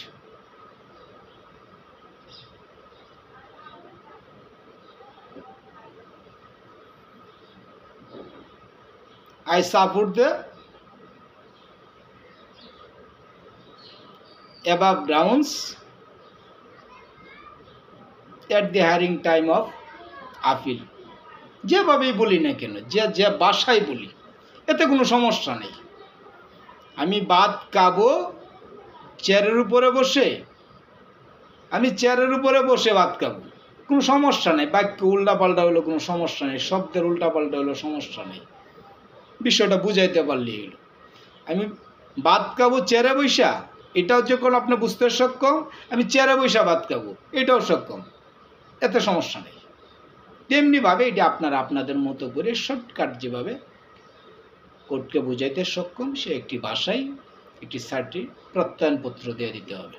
I support the above grounds at the hearing time of appeal। যেভাবেই বলি না কেন, যে ভাষায় বলি, এতে কোনো সমস্যা নেই। আমি ভাত খাবো চেয়ারের উপরে বসে, আমি চেয়ারের উপরে বসে ভাত খাবো, কোনো সমস্যা নেই। বাক্য উল্টাপাল্টা হলো কোনো সমস্যা নেই, শব্দের উল্টাপাল্টা হলো সমস্যা নেই, বিষয়টা বুঝাইতে পারলেই হলো। আমি ভাত খাবো চেয়ারে বৈশা, এটাও যখন আপনি বুঝতে সক্ষম, আমি চেয়ারে বৈশা ভাত খাবো, এটাও সক্ষম, এতে সমস্যা নেই। তেমনিভাবে এটা আপনারা আপনাদের মতো করে শর্টকাট যেভাবে কোর্টকে বুঝাইতে সক্ষম, সে একটি ভাষায় একটি প্রত্যয়নপত্র দিয়ে দিতে হবে।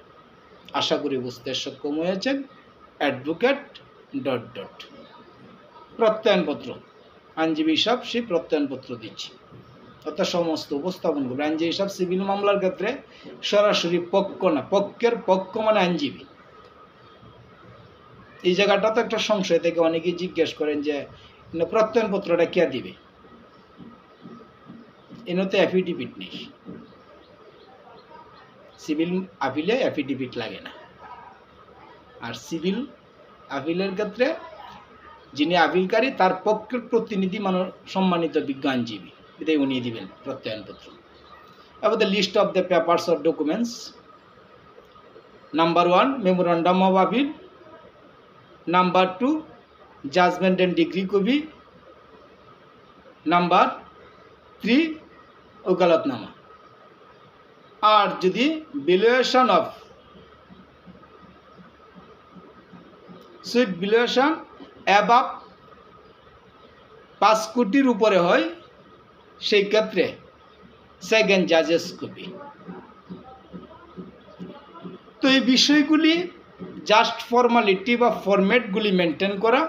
আশা করি বুঝতে সক্ষম হয়েছেন। অ্যাডভোকেট ... প্রত্যয়নপত্র, আইনজীবী হিসাব সেই প্রত্যয়নপত্র দিচ্ছি, অর্থাৎ সমস্ত উপস্থাপন করবে। আইনজীবী হিসাব সিভিল মামলার ক্ষেত্রে সরাসরি পক্ষ না, পক্ষের পক্ষ মানে আইনজীবী। এই জায়গাটা তো একটা সংশয় থেকে অনেকেই জিজ্ঞেস করেন যে প্রত্যয়নপত্রটা কে দিবে, এতে অ্যাফিডেভিট নেই। সিভিল আপিলে অ্যাফিডেভিট লাগে না, আর সিভিল আপিলের ক্ষেত্রে যিনি আপিলকারী তার পক্ষের প্রতিনিধি মানে সম্মানিত বিজ্ঞ আইনজীবী, এটাই উনি দিবেন প্রত্যয়নপত্র। এবার the list of the papers or documents. Number 1 memorandum of appeal, number 2 judgment and decree copy, number 3 ওকালতনামা। আর যদি valuation of suit valuation above 5 কোটির উপরে হয়, সেই ক্ষেত্রে সেকেন্ড জাজেস কপি। তো এই বিষয়গুলি জাস্ট ফর্মালিটি বা ফরম্যাটগুলি মেনটেন করা।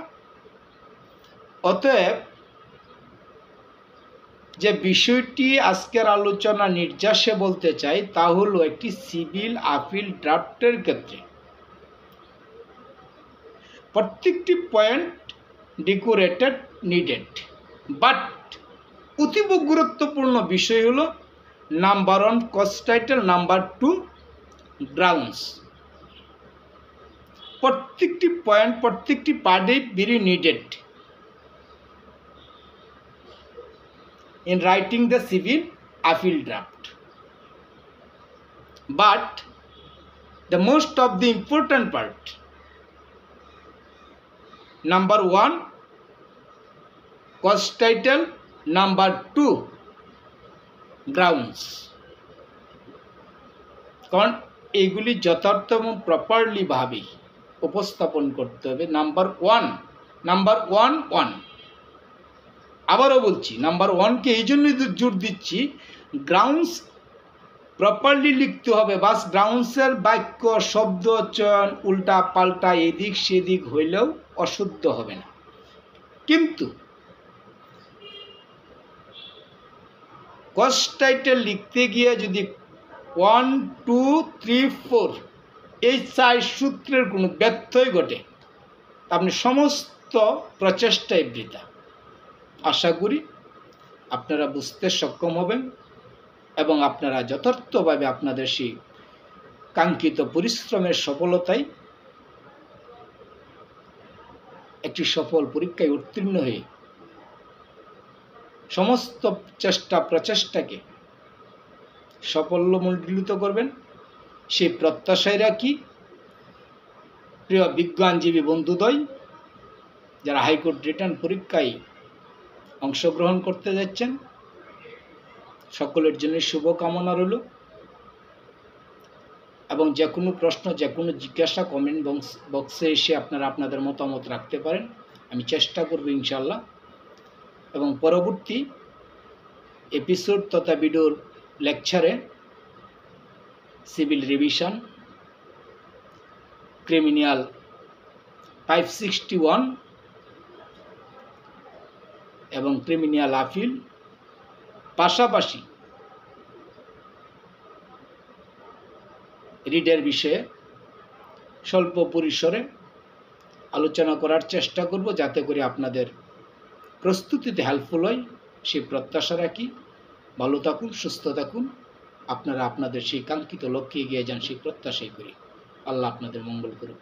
অতএব যে বিষয়টি আজকের আলোচনা নির্যাসে বলতে চাই তা হলো একটি সিভিল আপিল ড্রাফটের ক্ষেত্রে প্রত্যেকটি পয়েন্ট ডেকোরেটেড নিডেড, বাট অতীব গুরুত্বপূর্ণ বিষয় হলো number 1 cause title, number 2 grounds. প্রত্যেকটি পয়েন্ট, প্রত্যেকটি পার্টে very needed in writing the civil appeal draft. But the most of the important part, number 1 cause title, number 2 grounds, কারণ এইগুলি যথার্থ এবং প্রপারলি ভাবে উপস্থাপন করতে হবে। নাম্বার 1 আবারও বলছি, নাম্বার 1কে এই জন্যই জোর দিচ্ছি, গ্রাউন্ডস প্রপারলি লিখতে হবে। বাস গ্রাউন্ডসের বাক্য, শব্দ চয়ন উল্টা পাল্টা এদিক সেদিক হইলেও অশুদ্ধ হবে না। কিন্তু কজ টাইটেল লিখতে গিয়ে যদি 1, 2, 3, 4 এই 4 সূত্রের কোনো ব্যত্যয় ঘটে, আপনি সমস্ত প্রচেষ্টায় বৃথা। আশা করি আপনারা বুঝতে সক্ষম হবেন এবং আপনারা যথার্থভাবে আপনাদের সেই কাঙ্ক্ষিত পরিশ্রমের সফলতায় একটি সফল পরীক্ষায় উত্তীর্ণ হয়ে সমস্ত প্রচেষ্টাকে সাফল্যমণ্ডিত করবেন সেই প্রত্যাশায় রাখি। প্রিয় বিজ্ঞানজীবী বন্ধুদ্বয়, যারা হাইকোর্ট রিটার্ন পরীক্ষায় অংশগ্রহণ করতে যাচ্ছেন, সকলের জন্য শুভকামনা রইল। এবং যে কোনো প্রশ্ন, যে কোনো জিজ্ঞাসা কমেন্ট বক্সে এসে আপনারা আপনাদের মতামত রাখতে পারেন। আমি চেষ্টা করব ইনশাল্লাহ। এবং পরবর্তী এপিসোড তথা ভিডিওর লেকচারে সিভিল রিভিশন, ক্রিমিনাল 561 এবং ক্রিমিনাল আপিল, পাশাপাশি রিডের বিষয়ে স্বল্প পরিসরে আলোচনা করার চেষ্টা করব, যাতে করে আপনাদের প্রস্তুতিতে হেল্পফুল হয় সেই প্রত্যাশা রাখি। ভালো থাকুন, সুস্থ থাকুন, আপনারা আপনাদের সেই কাঙ্ক্ষিত লক্ষ্যে এগিয়ে যান সেই প্রত্যাশাই করি। আল্লাহ আপনাদের মঙ্গল করুক।